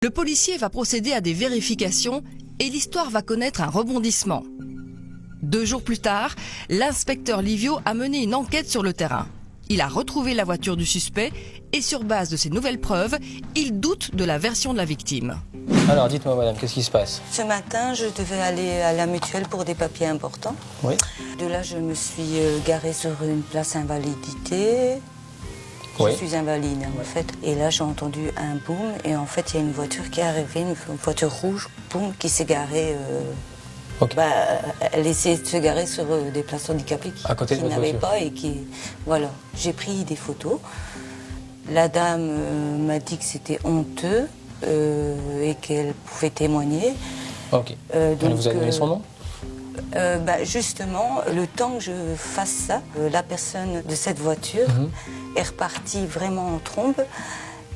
Le policier va procéder à des vérifications et l'histoire va connaître un rebondissement. 2 jours plus tard, l'inspecteur Livio a mené une enquête sur le terrain. Il a retrouvé la voiture du suspect et sur base de ces nouvelles preuves, il doute de la version de la victime. Alors dites-moi madame, qu'est-ce qui se passe? Ce matin, je devais aller à la mutuelle pour des papiers importants. Oui. De là, je me suis garée sur une place invalidité. Oui. Je suis invalide en fait. Et là, j'ai entendu un boom et en fait, il y a une voiture qui est arrivée, une voiture rouge, boum, qui s'est garée. Ok. Elle essayait de se garer sur des places handicapées À côté de qui votre n'avaient voiture. pas et qui... Voilà, j'ai pris des photos. La dame m'a dit que c'était honteux et qu'elle pouvait témoigner. Ok. Elle vous a donné son nom? Justement, le temps que je fasse ça, la personne de cette voiture est repartie vraiment en trombe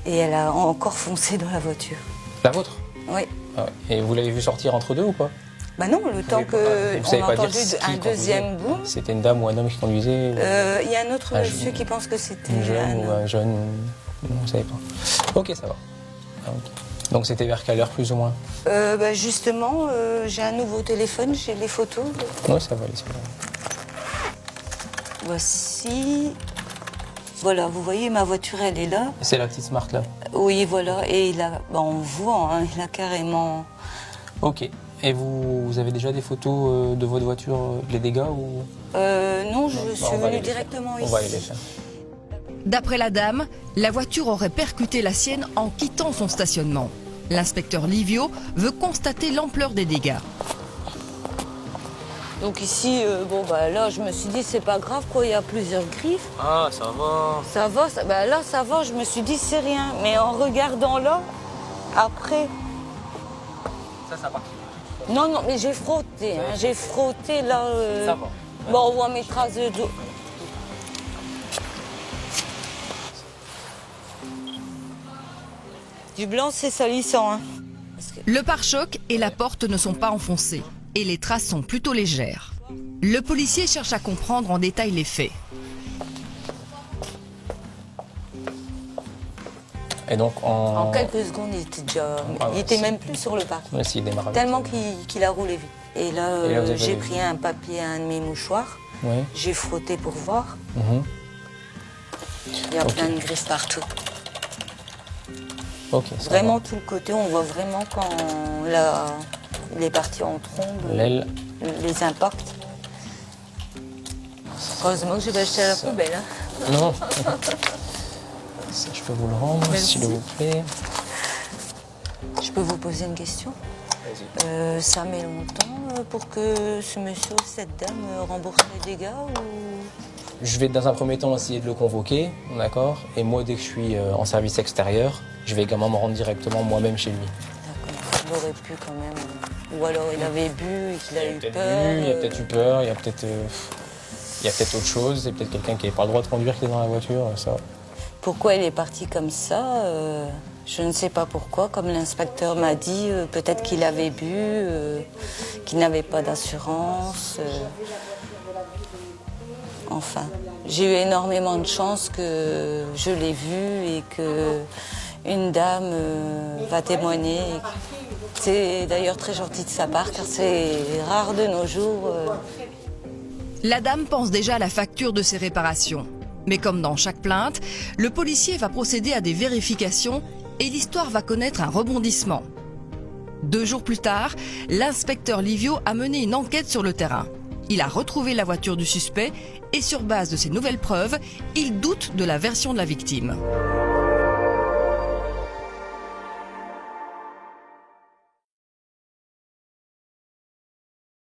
et elle a encore foncé dans la voiture. La vôtre? Oui. Ah ouais. Et vous l'avez vu sortir entre deux ou pas? Bah non, le temps qu'on savez a pas dire entendu qui un conduisait? deuxième boom. C'était une dame ou un homme qui conduisait? Il y a un autre Un monsieur jeune- qui pense que c'était Une jeune un ou homme. un jeune? Non, vous savez pas. Ok, ça va. Ah, ok. Donc c'était vers quelle heure plus ou moins? Justement, j'ai un nouveau téléphone, j'ai les photos. Oui, ça va aller. Voici. Voilà, vous voyez, ma voiture, elle est là. C'est la petite Smart là? Oui, voilà, et là, on voit, hein, il a carrément... Ok. Et vous avez déjà des photos de votre voiture, les dégâts ou... non, je Bah, suis on va venue aller les faire. directement ici. On va aller les faire. D'après la dame, la voiture aurait percuté la sienne en quittant son stationnement. L'inspecteur Livio veut constater l'ampleur des dégâts. Donc ici, là, je me suis dit, c'est pas grave, quoi, il y a plusieurs griffes. Ah, ça va. Ça va, là, ça va, je me suis dit, c'est rien. Mais en regardant là, après... Ça part. Non, mais j'ai frotté, hein, j'ai frotté, là... Ça va. Bon, on voit mes traces de dos. Du blanc, c'est salissant, hein. Le pare-choc et la porte ne sont pas enfoncés et les traces sont plutôt légères. Le policier cherche à comprendre en détail les faits. Et donc En quelques secondes, il était déjà... Ah ouais, il était c'est- même plus sur le parking. Ouais, s'il démarre. Tellement qu'il a roulé vite. Et là, Et là, vous avez j'ai vu. pris un papier, un de mes mouchoirs. Oui. J'ai frotté pour voir. Mhm. Il y a Ok. plein de griffes partout. Ok, ça Vraiment, tout le côté, on voit vraiment quand il est parti en trombe, va. L'aile. les impacts. Heureusement que j'ai pas acheté à la poubelle. Hein. Non. Ça, je peux vous le rendre, Merci. s'il vous plaît. Je peux vous poser une question? Vas-y. Ça met longtemps pour que ce monsieur ou cette dame rembourse les dégâts ou... Je vais dans un premier temps essayer de le convoquer, d'accord? Et moi, dès que je suis en service extérieur, je vais également me rendre directement moi-même chez lui. D'accord, il aurait pu quand même. Ou alors il avait bu et qu'il a eu peut-être peur. bu, il a peut-être eu peur, il y a peut-être autre chose, c'est peut-être quelqu'un qui n'avait pas le droit de conduire qui est dans la voiture, ça. Pourquoi il est parti comme ça je ne sais pas pourquoi. Comme l'inspecteur m'a dit, peut-être qu'il avait bu, qu'il n'avait pas d'assurance. Enfin, j'ai eu énormément de chance que je l'ai vu et que une dame va témoigner. C'est d'ailleurs très gentil de sa part car c'est rare de nos jours. La dame pense déjà à la facture de ses réparations. Mais comme dans chaque plainte, le policier va procéder à des vérifications et l'histoire va connaître un rebondissement. 2 jours plus tard, l'inspecteur Livio a mené une enquête sur le terrain. Il a retrouvé la voiture du suspect et sur base de ces nouvelles preuves, il doute de la version de la victime.